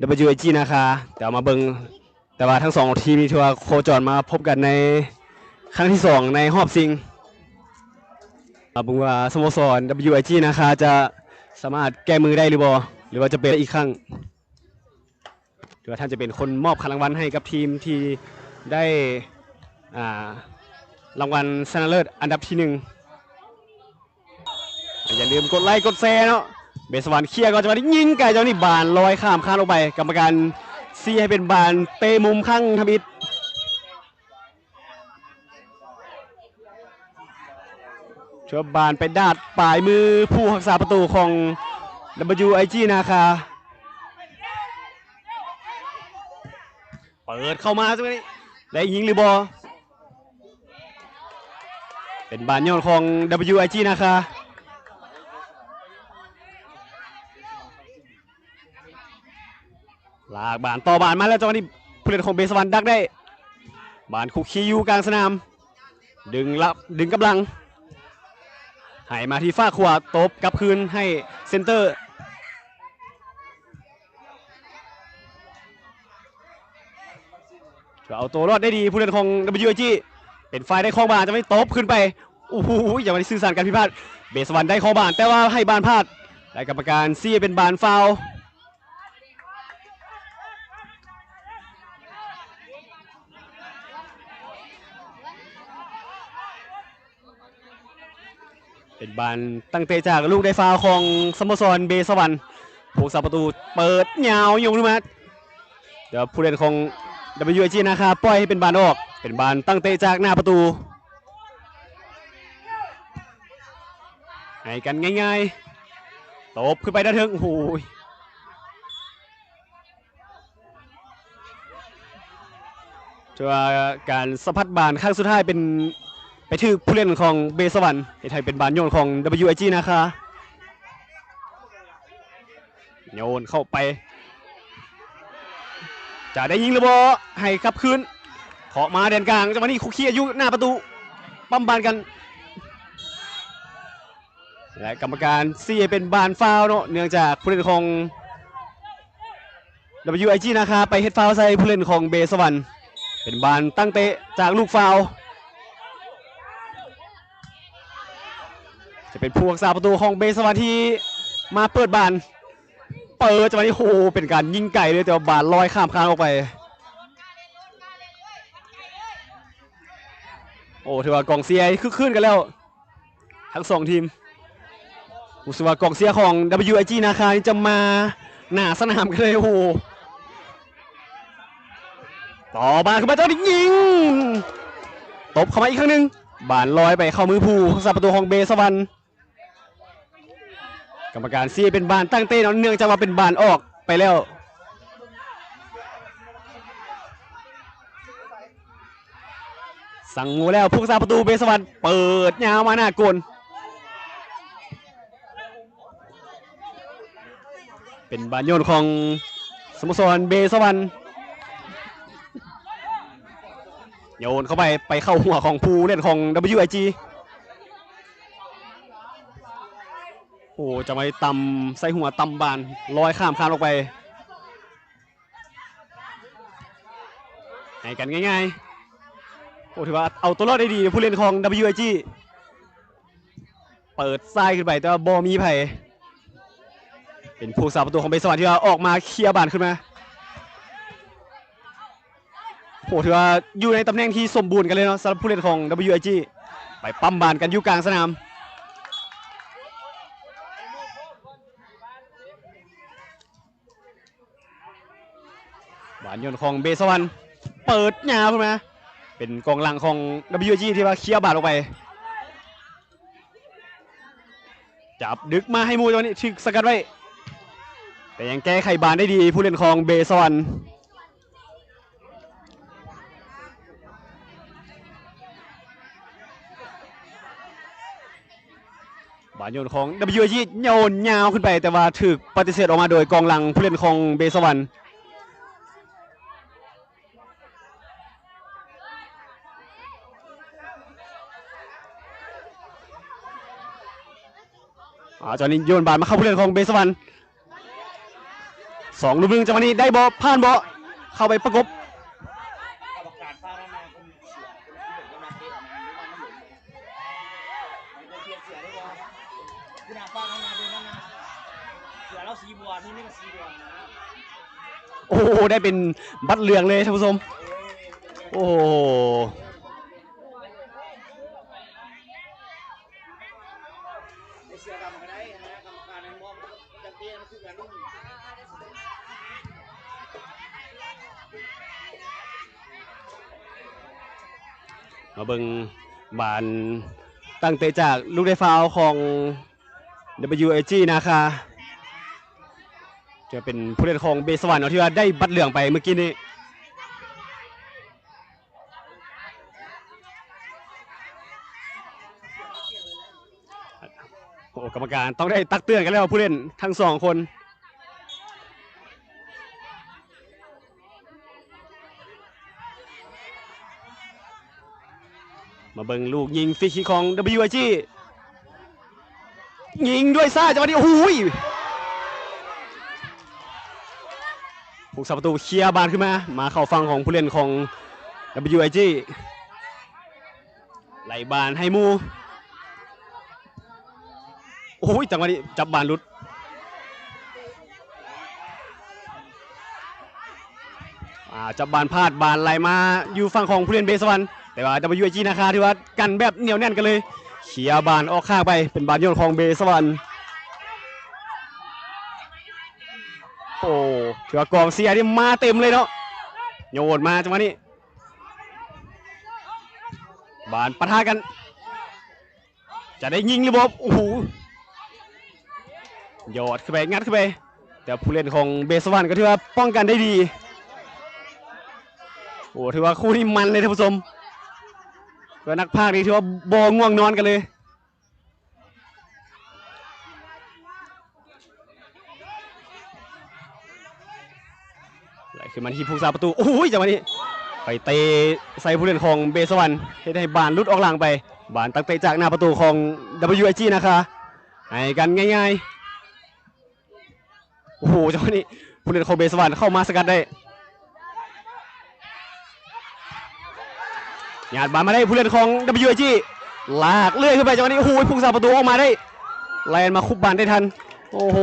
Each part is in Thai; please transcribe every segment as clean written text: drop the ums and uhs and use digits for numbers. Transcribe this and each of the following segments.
WG นะคะแต่มาเบิ่งแต่ว่าทั้งสองทีมนี่ถือว่าโคจรมาพบกันในครั้งที่2ในรอบชิงมาเบิ่งว่าสโมสร WG นะคะจะสามารถแก้มือได้หรือบ่หรือว่าจะเป็นอีกครั้งหรือว่าท่านจะเป็นคนมอบรางวัลให้กับทีมที่ได้รางวัลชนะเลิศอันดับที่1อย่าลืมกดไลค์กดแชร์เนาะเบสวรรค์เคลียร์ก็จะมาได้ยิงไก่เจ้านี่บานลอยข้ามข้างลงไปกรรมการซีให้เป็นบานเตะมุมข้างทมิดเชือบานไปดาดปลายมือผู้รักษาประตูของ WIG นะคะเปิดเข้ามาจังนี้ได้ยิงหรือบอเป็นบานย้อนของ WIG นะคะลากบานต่อบานมาแล้วจังหวะนี้ผู้เล่นของเบสวรรค์ดักได้บานคุกคีอยู่กลางสนามดึงกำลังให้มาที่ฝ้าขวาตบกลับคืนให้เซนเตอร์เอาตัวรอดได้ดีผู้เล่นของ WIG เป็นฝ่ายได้ข้อบานจะไม่ตบขึ้นไปโอ้โหอย่ามาสื่อสารกันพิพาทเบสวรรค์ได้ข้อบานแต่ว่าให้บานพลาดและกรรมการซี่เป็นบานฟาวเป็นบานตั้งเตะจากลูกได้ฟาวของสโมสรเบสวรรค์ผู้สาประตูเปิดยาวยงขึ้นมาเดี๋ยวผู้เล่นของ WIG นะครับปล่อยให้เป็นบานออกเป็นบานตั้งเตะจากหน้าประตูให้กันง่ายๆตบขึ้นไปด้านเทิงโอ้โหถือว่าการสะพัดบานข้างสุดท้ายเป็นไปถือผู้เล่นของเบสวรรค์ไทยเป็นบานโยนของ WIG นะคะโยนเข้าไปจะได้ยิงหรือบ่ให้ขับคืนเคาะมาแดนกลางจังหวะนี้คุกคีอยู่หน้าประตูปั๊มบานกันและกรรมการซีเป็นบานฟาวเนาะเนื่องจากผู้เล่นของ WIG นะคะไปเฮดฟาวใส่ผู้เล่นของเบสวรรค์เป็นบานตั้งเตะจากลูกฟาวจะเป็นผู้รักษาประตูของเบสวรรค์ที่มาเปิดบานเปิดจังหวะนี้โหเป็นการยิงไก่เลยแต่ว่าบานลอยข้ามคานออกไปโอ้ถือว่ากองเชียร์คึกคืนกันแล้วทั้งสองทีมรู้สึกว่ากองเชียร์ของ WIG นะคะจะมาหน้าสนามกันเลยโอ้โหต่อบานขึ้นมาเจ้าดิยิงตบเข้ามาอีกครั้งหนึ่งบานลอยไปเข้ามือผู้รักษาประตูของเบสวรรค์กรรมการซีเป็นบานตั้งเต้นเนื่องจากว่าเป็นบานออกไปแล้วสั่งงูแล้วผู้รักษาประตูเบสวรรค์เปิดยาวมาหน้ากลเป็นบานโยนของสโมสรเบสวรรค์โยนเข้าไปเข้าหัวของผู้เล่นของ WIG โอ้จะไปตำใส่หัวตำบานลอยข้ามคานออกไปให้กันง่ายๆโอ้ถือว่าเอาตัวรอดได้ดีผู้เล่นของ WIG เปิดซ้ายขึ้นไปแต่ว่าบอมีไผ่เป็นผู้สาประตูของเบสวรรค์ที่ว่าออกมาเคลียร์บานขึ้นมาโอ้ถือว่าอยู่ในตำแหน่งที่สมบูรณ์กันเลยเนาะสำหรับผู้เล่นของ WIG ไปปั๊มบานกันอยู่กลางสนามบานยนต์ของเบสวรรค์เปิดยาวขึ้นมาเป็นกองหลังของ WIG ที่ว่าเคลียร์บาดออกไปจับดึกมาให้มูจังหวะนี้ถึกสกัดไว้แต่ยังแก้ไขบานได้ดีผู้เล่นของเบสวรรค์บานโยนของ WIG โยนยาวขึ้นไปแต่ว่าถึกปฏิเสธออกมาโดยกองหลังผู้เล่นของเบสวรรค์จอนี้โยนบาลมาเข้าผู้เล่นของเบสวรรค์ 2 ลูกหนึ่งจังหวะนี้ได้บอลผ่านบอลเข้าไปประกบโอ้โหได้เป็นบัตรเหลืองเลยท่านผู้ชมโอ้โหมาเบิ่งบานตั้งเตะจากลูกได้ฟาวของ WAG นะคะจะเป็นผู้เล่นของเบสวรรค์ที่ว่าได้บัตรเหลืองไปเมื่อกี้นี้โอ้กรรมการต้องได้ตักเตือนกันแล้วผู้เล่นทั้ง2 คนมาเบิ่งลูกยิงฟรีคิกของ WAG ยิงด้วยซ้ายจังหวะนี้โอ้โหผู้สับประตูเคลียร์บานขึ้นมาเข้าฝั่งของผู้เล่นของ WAG ไหลบานให้มูโอ้ยจังหวะนี้จับบานหลุดจับบานพลาดบานไหลมาอยู่ฝั่งของผู้เล่นเบสวรรค์แต่ว่า WAG นะคะที่ว่ากันแบบเหนียวแน่นกันเลยเคลียร์บานออกข้างไปเป็นบานโยนของเบสวรรค์โอ้ถือว่ากองเสียนี่มาเต็มเลยเนาะโยนมาจังหวะนี้บานปะทะกันจะได้ยิงหรือเปล่าโอ้โหยอดขึ้นไปงัดขึ้นไปแต่ผู้เล่นของเบสวรรค์ก็ถือว่าป้องกันได้ดีโอ้ถือว่าคู่นี้มันเลยท่านผู้ชมก็นักพากย์นี่ถือว่าบอง่วงนอนกันเลยไหลขึ้นมาที่ผู้สาประตูโอ้ยจังหวะนี้ไปเตะใส่ผู้เล่นของเบสวรรค์ให้บานลุดออกหลังไปบานตั้งเตะจากหน้าประตูของ WAG นะคะให้กันง่ายๆโอ้โหจังหวะนี้ผู้เล่นของเบสวรรค์เข้ามาสกัดได้หยาดบานมาได้ผู้เล่นของ WAG ลากเลื่อยขึ้นไปจังหวะนี้โอ้โหผู้สาประตูออกมาได้ไล่มาคุบบานได้ทันโอ้โห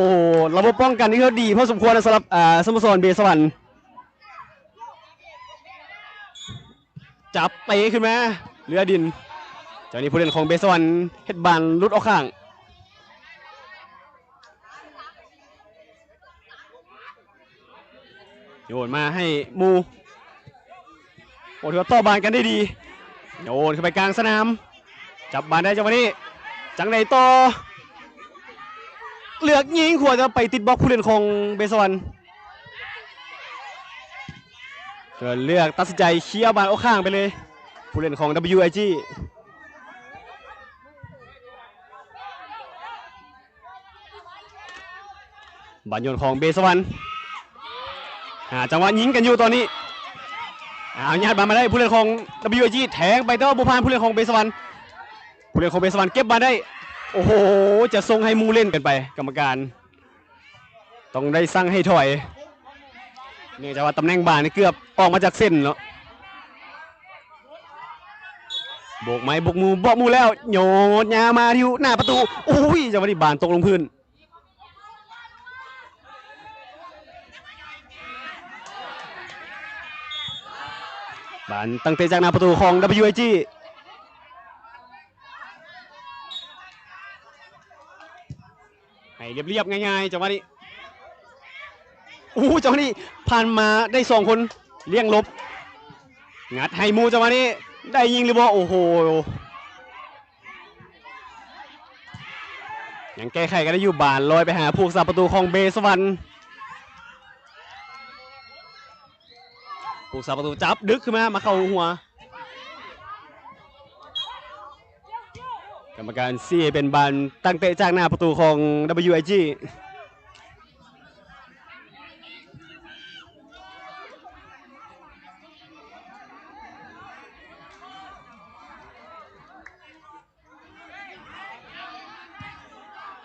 ระบบป้องกันนี่ก็ดีพอสมควรสำหรับสโมสรเบสวรรค์จับเตะขึ้นมาเรือดินจังหวะนี้ผู้เล่นของเบสวรรค์เฮ็ดบานลุดออกข้างโยนมาให้มูโอ้ถือว่าต่อบานกันได้ดีโยนขึ้นไปกลางสนามจับบานได้จังหวะนี้จังไหนต่อเลือกยิงขวดจะไปติดบล็อกผู้เล่นของเบสวรรค์เลือกตัดสินใจเคลียร์บานออกข้างไปเลยผู้เล่นของ WAG บานโยนของเบสวรรค์จังหวะยิงกันอยู่ตอนนี้ญาติบานมาได้ผู้เล่นของ WAG แทงไปเต้าบุพานผู้เล่นของเบสวรรค์ผู้เล่นของเบสวรรค์เก็บบานได้โอ้โหจะส่งให้มูเล่นกันไปกรรมการต้องได้สั่งให้ถอยเนื่องจากว่าตำแหน่งบานนี่เกือบออกมาจากเส้นแล้วโบกไม้โบกมือบอกมูแล้วโยนยามาที่หน้าประตูโอ้ยจังหวะนี้บานตกลงพื้นบานตั้งเตะจากหน้าประตูของ WAG ให้เรียบๆง่ายๆจังหวะนี้โอ้จังหวะนี้ผ่านมาได้2 คนเลี้ยงลบงัดให้มูจังหวะนี้ได้ยิงหรือเปล่าโอ้โหยังแก้ไขกันได้อยู่บานลอยไปหาผู้สับประตูของเบสวรรค์ผู้สับประตูจับดึกขึ้นมาเข้าหัวกรรมการซีเป็นบานตั้งเตะจากหน้าประตูของ WAG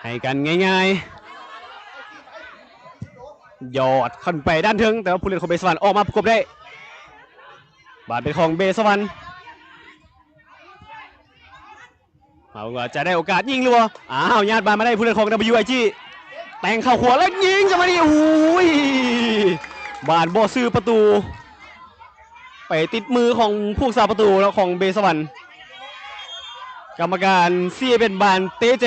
ให้กันง่ายๆ ยอดขึ้นไปด้านถึงแต่ว่าผู้เล่นของเบสวรรค์ออกมาประกบได้บาดเป็นของเบสวรรค์เอาว่าจะได้โอกาสยิงหรือเปล่าอ้าวญาติบาลมาได้ผู้เล่นของ WIG แต่งเข้าขวาแล้วยิงจะมาดิโอ้ยบาดบอซื้อประตูไปติดมือของผู้สาประตูแล้วของเบสวรรค์กรรมการเสียเป็นบานเตเจ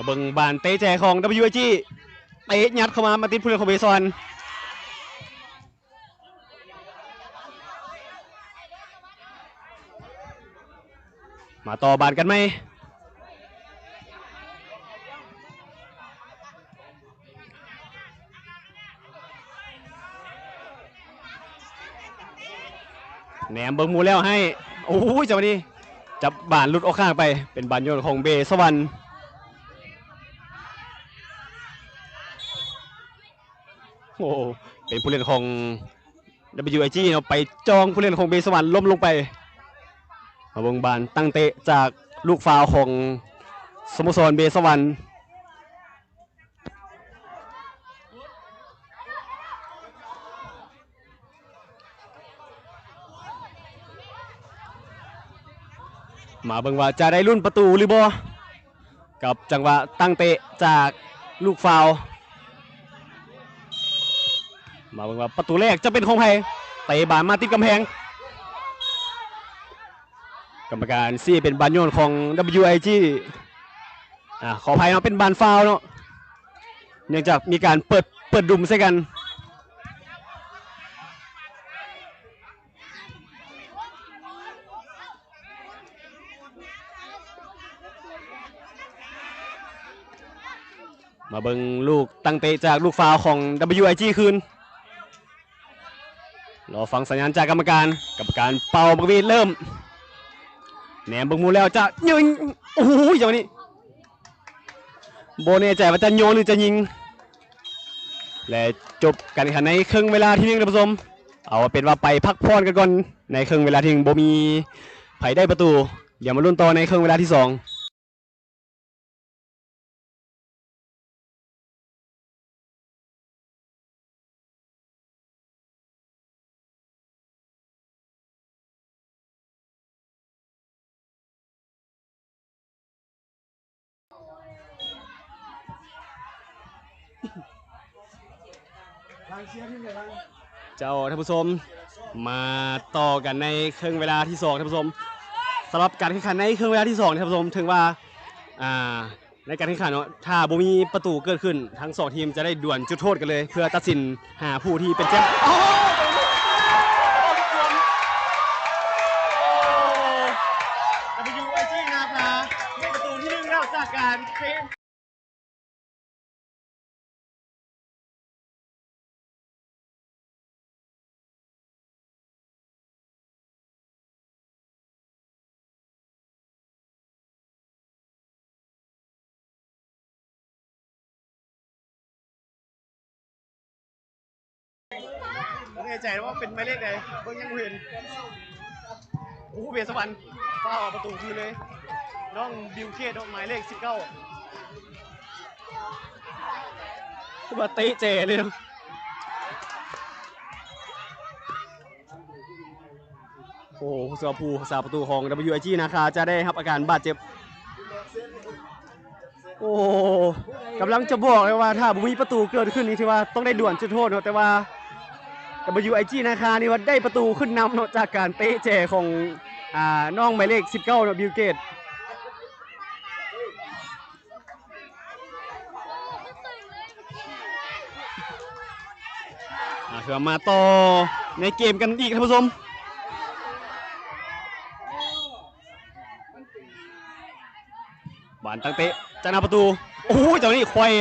เบิ่งบานเตเจของ WIG เตะยัดเข้ามาติดผู้เล่นของเบสวรรค์มาต่อบานกันไหมแหนมเบิ้งมูแล้วให้โอ้ยจังหวะนี้จับบานหลุดออกข้างไปเป็นบานโยนของเบสวรรค์โอ้เป็นผู้เล่นของ WIG เนาะไปจองผู้เล่นของเบสวรรค์ล้มลงไปมาเบิ้งบานตั้งเตะจากลูกฟาวของสโมสรเบสวรรค์มาเบิ่งว่าจะได้รุ่นประตูหรือบ่กับจังหวะตั้งเตะจากลูกฟาวมาเบิ่งว่าประตูแรกจะเป็นของใครเตะบานมาติดกำแพงกรรมการซี่เป็นบานโยนของ WIG ขออภัยเนาะเป็นบานฟาวเนาะเนื่องจากมีการเปิดดุมใส่กันมาเบิ่งลูกตั้งเตะจากลูกฟาวของ WIG คืนรอฟังสัญญาณจากกรรมการเป่าบกวีเริ่มแหนมเบิ่งมูแล้วจะยิงโอ้โหอย่างนี้โบเน่ใจว่าจะโยนหรือจะยิงและจบการแข่งขันในครึ่งเวลาที่หนึ่งท่านผู้ชมเอาเป็นว่าไปพักผ่อนกันก่อนในครึ่งเวลาที่หนึ่งโบมีไผได้ประตูเดี๋ยวมาลุ้นต่อในครึ่งเวลาที่สองเจ้าท่านผู้ชมมาต่อกันในครึ่งเวลาที่สองท่านผู้ชมสำหรับการแข่งขันในครึ่งเวลาที่สองท่านผู้ชมถึงว่าในการแข่งขันถ้าบ่มีประตูเกิดขึ้นทั้งสองทีมจะได้ดวลจุดโทษกันเลยเพื่อตัดสินหาผู้ที่เป็นแชมป์WIG นะครับประตูที่หนึ่งแล้วจากการเฟรมผมแน่ใจว่าเป็นหมายเลขใดเพิ่งยังเห็นโอ้โหเบสวรรค์ฟ้าออกประตูคืนเลยน้องบิวเคสหมายเลข19มาเตะเจเลยนะโอ้เสือภูสาประตูของ WIG นะคะจะได้รับอาการบาดเจ็บโอ้กำลังจะบอกเลยว่าถ้าบุมีประตูเกิดขึ้นนี่ที่ว่าต้องได้ด่วนจุดโทษเนาะแต่ว่า WIG นะคะนี่ว่าได้ประตูขึ้นนำเนาะจากการเตะเจของน้องหมายเลข19เนาะบิวเกตคือมาต่อในเกมกันอีกท่านผู้ชมบานตั้งเตะจากหน้าประตูโอ้โหเจ้านี่ควาย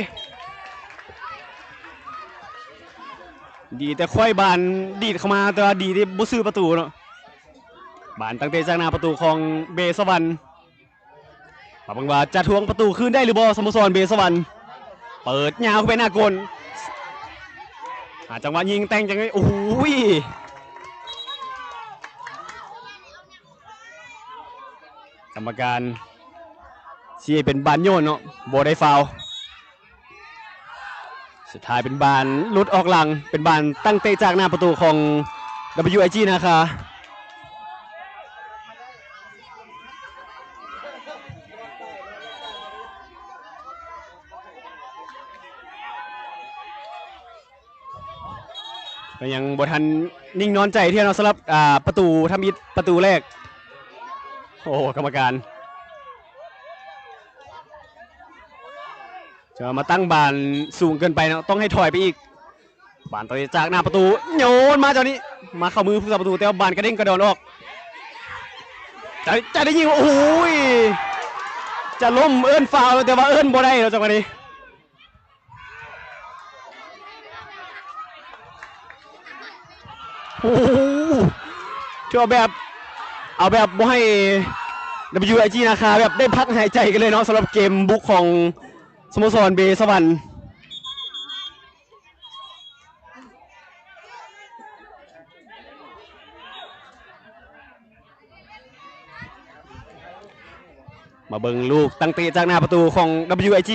ดีแต่ควายบานดีดเข้ามาแต่ว่าดีที่บุซื้อประตูเนาะบานตั้งเตะจากหน้าประตูของเบสวรรค์มาบังว่าจะทวงประตูคืนได้หรือบ่สโมสรเบสวรรค์เปิดยาวไปหน้ากลจังหวะยิงแต่งจังเลยโอ้โห รรมการชี้เป็นบานโยนเนาะโบได้ฟาวสุดท้ายเป็นบานลุดออกหลังเป็นบานตั้งเตะจากหน้าประตูของ WIG นะคะก็ยังบทันนิ่งนอนใจที่เราสำหรับประตูทำอิฐประตูแรกโอ้กรรมการจะมาตั้งบานสูงเกินไปนะต้องให้ถอยไปอีกบานต่อจากหน้าประตูโยนมาเจ้านี้มาเข้ามือผู้สาประตูแต่ว่าบานกระเด้งกระดอนออกจะได้ยิงโอ้ยจะล้มเอิ้นฟาวแต่ว่าเอิ้นบ่ได้เราจังหวะนี้โอ้เชื่อแบบเอาแบบบ่ให้ WIG นะคะแบบได้พักหายใจกันเลยเนาะสำหรับเกมบุกของสโมสรเบสวรรค์มาเบิ่งลูกตั้งเตะจากหน้าประตูของ WIG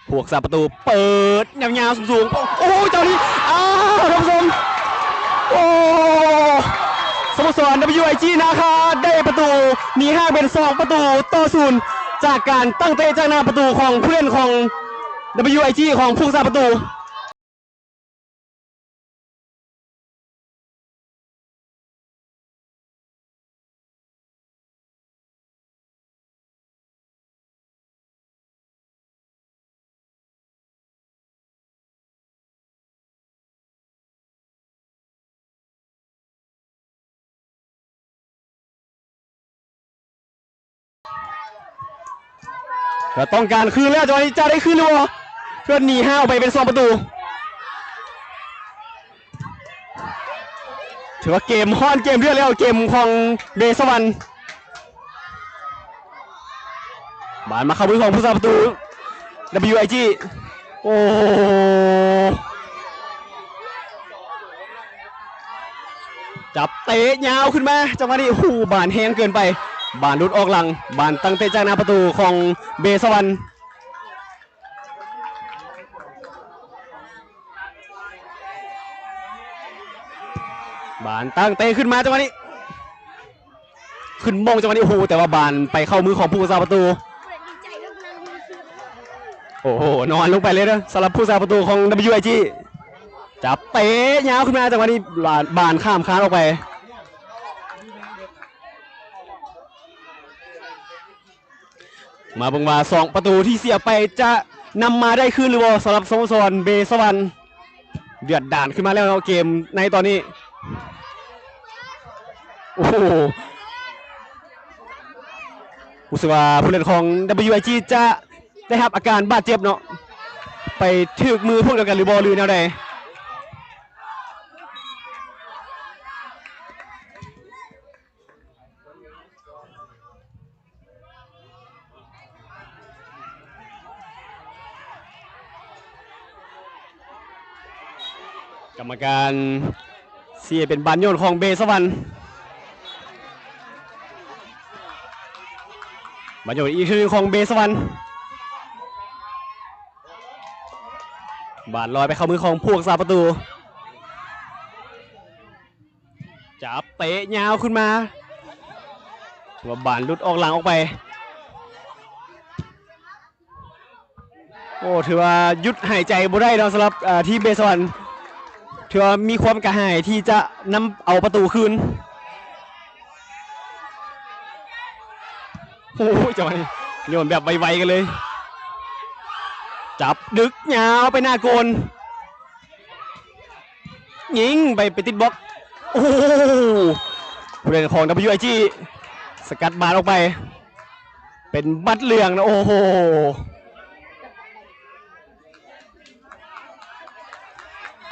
พวกสาประตูเปิดยาวๆสูงๆโอ้เจ้านี้ท่านผู้ชมโอ้สโมสร WIG นะคะได้ประตูหนีห่างเป็น2ประตูต่อ0จากการตั้งเตะจากหน้าประตูของผู้เล่นของ WIG ของผู้สาประตูก็ต้องการคืนแล้วจังหวะนี้จะได้คืนหรือเปล่าเพื่อนหนีห้าวไปเป็น2ประตูถือว่าเกมฮ้อนเกมเลือดแล้วเกมของเบสวรรค์บานมาเข้ามือของผู้สาประตู WIG โอ้จับเตะยาวขึ้นมาจังหวะนี้หูบานแห้งเกินไปบานลุดออกหลังบานตั้งเตะจากหน้าประตูของเบสวรรค์บานตั้งเตะขึ้นมาจังหวะนี้ขึ้นมงจังหวะนี้โอ้โหแต่ว่าบานไปเข้ามือของผู้สาประตูโอ้โหนอนลงไปเลยนะสำหรับผู้สาประตูของ WIG จับเตะยาวขึ้นมาจังหวะนี้บานข้ามค้านออกไปมาบังมา2ประตูที่เสียไปจะนำมาได้คืนหรือเปล่าสำหรับสโมสรเบสวรรค์เดือดด่านขึ้นมาแล้วเกมในตอนนี้โอ้โหรู้สึกว่าผู้เล่นของ WIG จะได้รับอาการบาดเจ็บเนาะไปถึกมือพวกเดียวกันหรือบอลลือแนวใดกรรมการเสียเป็นบานโยนของเบสวรรค์บานโยนอีกคือของเบสวรรค์บานลอยไปเข้ามือของพวกสาประตูจับเตะยาวขึ้นมาว่าบานลุดออกหลังออกไปโอ้ถือว่ายุดหายใจบ่ได้แล้วสำหรับทีมเบสวรรค์ถือว่ามีความกระหายที่จะนำเอาประตูคืนโอ้ยจังหวะนี้โยนแบบไวๆกันเลยจับดึกยาวไปหน้าโกนยิงไปติดบล็อกโอ้ผู้เล่นของ WIG สกัดบาลออกไปเป็นบัตรเหลืองนะโอ้โห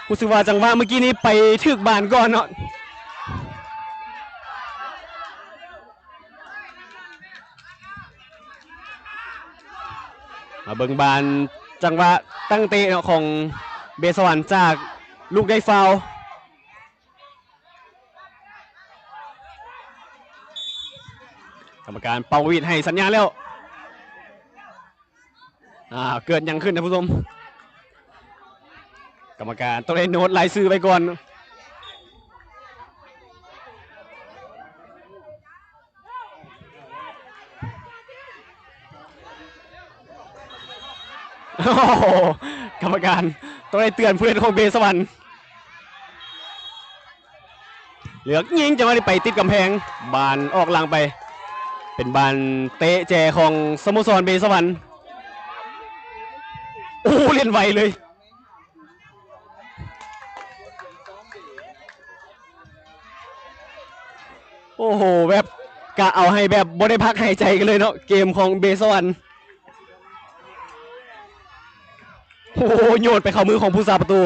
รู้สึกว่าจังหวะเมื่อกี้นี้ไปถึกบานก่อนเนาะมาเบิ่งบานจังหวะตั้งเตะของเบสวรรค์จากลูกได้ฟาว กรรมการเป่าวีดให้สัญญาณแล้วเกิดยังขึ้นนะผู้ชมกรรมการต้องได้โน้ตลายซื้อไปก่อนกรรมการต้องได้เตือนผู้เล่นของเบสวรรค์เหลือกยิงจะมาได้ไปติดกำแพงบานออกหลังไปเป็นบานเตะแจของสโมสรเบสวรรค์โอ้เล่นไวเลยโอ้โหแบบกะเอาให้แบบบ่ได้พักหายใจกันเลยเนาะเกมของเบสวรรค์โอ้โหโยนไปเข้ามือของผู้สาประตู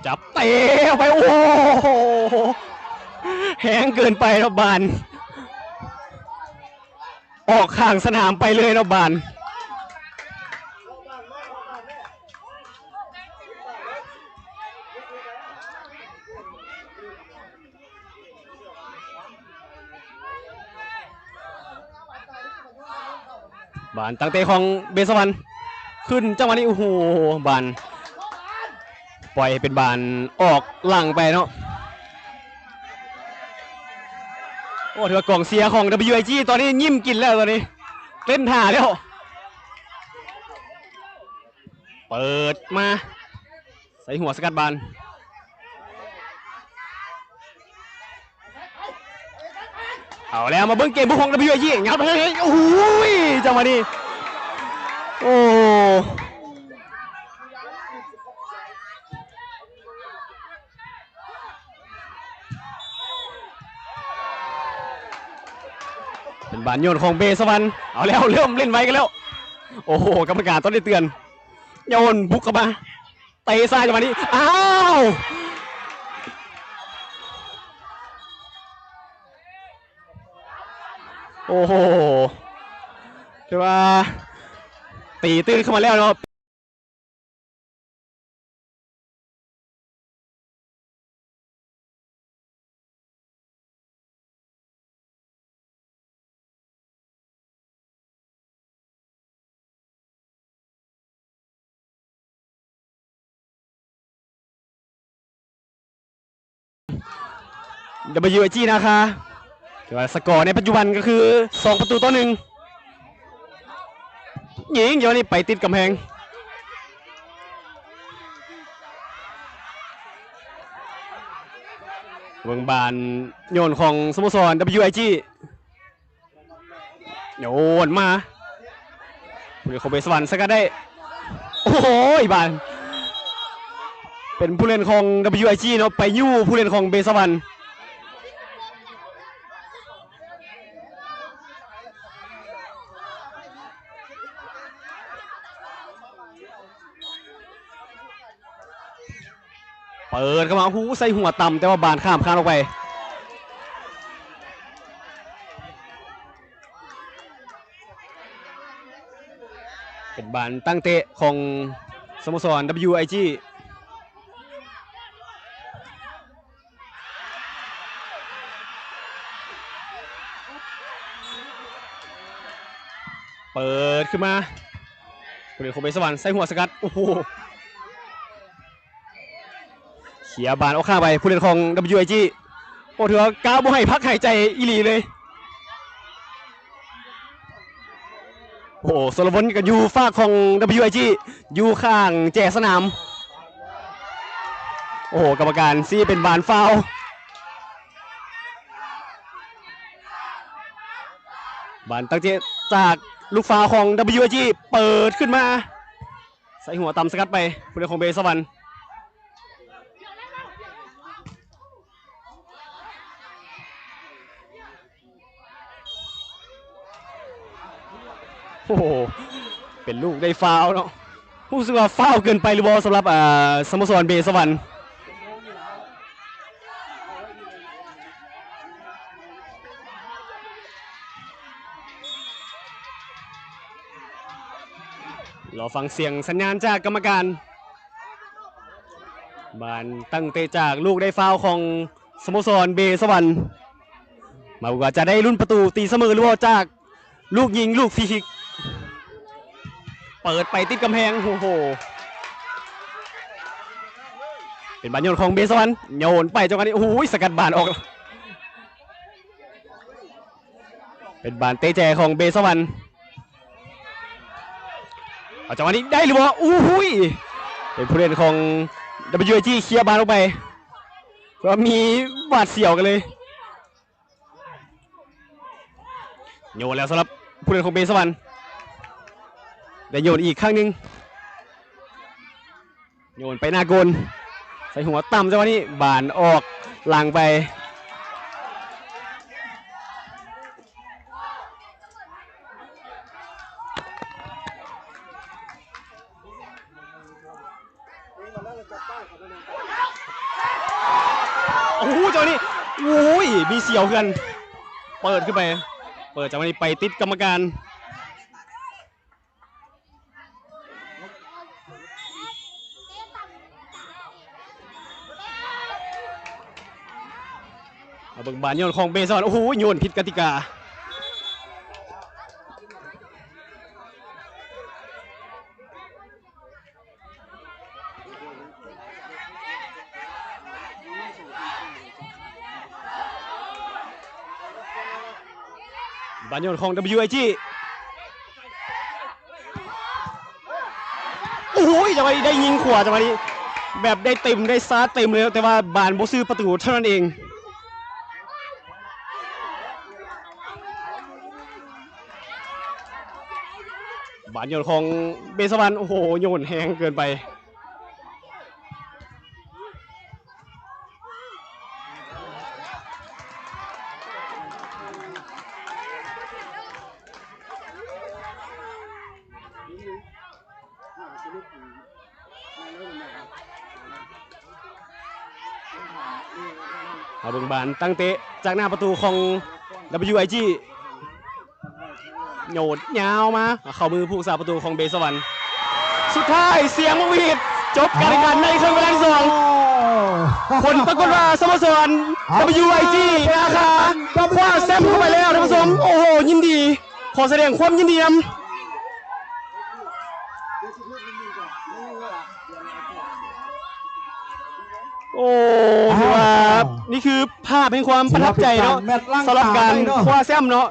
จับเตะไปโอ้โหแห้งเกินไปนะบานออกข้างสนามไปเลยนะบานบานตั้งเตะของเบสวรรค์ขึ้นจังหวะนี้โอ้โหบานปล่อยเป็นบานออกหลังไปเนาะโอ้ถือว่ากองเสียของ WIG ตอนนี้ยิ้มกินแล้วตอนนี้เล่นท่าแล้วเปิดมาใส่หัวสกัดบานเอาแล้วมาเบิ้งเกมบุกของ WIG งับเลยโอ้ยจังหวะนี้โอ้เป็นบานโยนของเบสวรรค์เอาแล้วเริ่มเล่นไวกันแล้วโอ้โหกรรมการต้องได้เตือนโยนบุกเข้ามาเตะซ้ายจังหวะนี้อ้าวโอ้โหคือว่าตีตื้นเข้ามาแล้วเนาะWIG นะคะถือว่าสกอร์ในปัจจุบันก็คือ2-1ยิงเดี๋ยวนี้ไปติดกำแพงเบิ่งบานโยนของสโมสร WIG โยนมาผู้เล่นของเบสวรรค์สกัดได้โอ้โหบานเป็นผู้เล่นของ WIG เนาะไปยู่ผู้เล่นของเบสวรรค์เปิดเข้ามาหูใส่หัวต่ำแต่ว่าบานข้ามคานออกไปเป็นบานตั้งเตะของสโมสร WIG เปิดขึ้นมาผู้เล่นของเบสวรรค์ใส่หัวสกัดโอ้โหเขียบานเอาข้างไปผู้เล่นของ WIG โอ้ถือว่ากาวบ่ให้พักหายใจอีหลีเลยโอ้โซลวนกับยูฝากของ WIG อยู่ข้างแจสนามโอ้กรรมการซี่เป็นบานฟาวบานตั้งเจจากลูกฟาวของ WIG เปิดขึ้นมาใส่หัวต่ำสกัดไปผู้เล่นของเบสวรรค์โอ้โหเป็นลูกได้ฟาวเนาะรู้สึกว่าฟาวเกินไปหรือเปล่าสำหรับสโมสรเบสวรรค์เราฟังเสียงสัญญาณจากกรรมการบานตั้งเตะจากลูกได้ฟาวของ สโมสรเบสวรรค์มาดูว่าจะได้ลุ้นประตูตีเสมอหรือว่าจากลูกยิงลูกฟรีคิกเปิดไปติดกำแพงโอ้โหเป็นบอลโยนของเบสวรรค์โยนไปจังหวะนี้โอ้โหสกัดบานออกเป็นบานเตะแจของเบสวรรค์เอาจังหวะนี้ได้หรือเปล่าอู้หูยเป็นผู้เล่นของ WIG เคลียร์บานออกไปก็มีบาดเสียวกันเลยโยนแล้วสำหรับผู้เล่นของเบสวรรค์ได้โยนอีกครั้งหนึ่งโยนไปหน้าโกนใส่หัวต่ำจังหวะนี้บานออกหลังไปโอ้โหจังหวะนี้โอ้ยมีเสียวกันเปิดขึ้นไปเปิดจังหวะนี้ไปติดกรรมการเบิ่งบานโยนของเบสอนโอ้โหโยนผิดกติกาบานโยนของ WIG โอ้โหจังหวะนี้ได้ยิงขวาจังหวะนี้แบบได้เต็มได้ซาเต็มเลยแต่ว่าบานโบซื้อประตูเท่านั้นเองบานโยนของเบสวรรค์โอ้โหโยนแห้งเกินไปเอาเบิ่งบานตั้งเตะจากหน้าประตูของ WIG โยนยาวมาเข้ามือผู้สาประตูของเบสวรรค์สุดท้ายเสียงมวีดจบการแข่งขันในครึ่งเวลาที่สองผลปรากฏว่าสโมสร WIG นะคะคว้าแชมป์เข้าไปแล้วท่านผู้ชมโอ้โหยินดีขอแสดงความยินดีนำโอ้ถือว่านี่คือภาพแห่งความประทับใจเนาะสำหรับการคว้าแชมป์เนาะ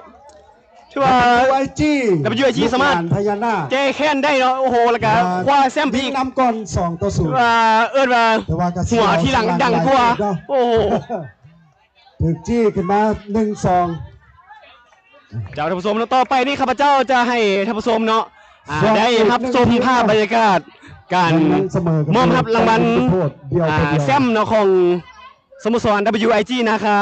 ถือว่า WIG สามารถแก้แค้นได้เนาะโอ้โหแล้วก็คว้าแชมป์อีกนำก่อน2-0เอิ้นว่าหัวที่หลังดังกว่าโอ้โหถึกจี้ขึ้นมา1-2เจ้าท่านผู้ชมต่อไปนี่ข้าพเจ้าจะให้ท่านผู้ชมเนาะได้รับชมภาพบรรยากาศการมอบรับรางวัลแชมป์เนาะของสโมสร WIG นะคะ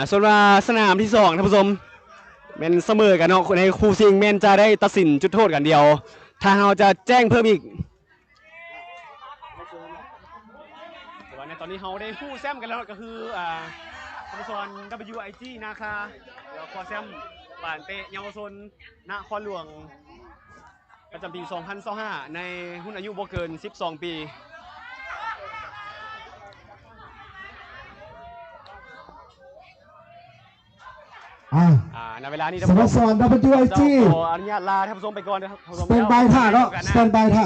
ส่วนว่าสนามที่2ท่านผู้ชมแมนเสมอกันเนาะในคู่ชิงแมนจะได้ตัดสินจุดโทษกันเดียวถ้าเราจะแจ้งเพิ่มอีกแต่ว่าในตอนนี้เราได้คู่แซมกันแล้วก็คือสโมสร WIG นะคะเดี๋ยวขอแซมบานเตะเยาวชนนครหลวงประจำปี 2025 ในรุ่นอายุบ่เกิน 12 ปีในเวลานี้สโมสร WIG ขออนุญาตลาท่านผู้ชมไปก่อนนะครับสแตนบายท่าเนาะสแตนบายท่า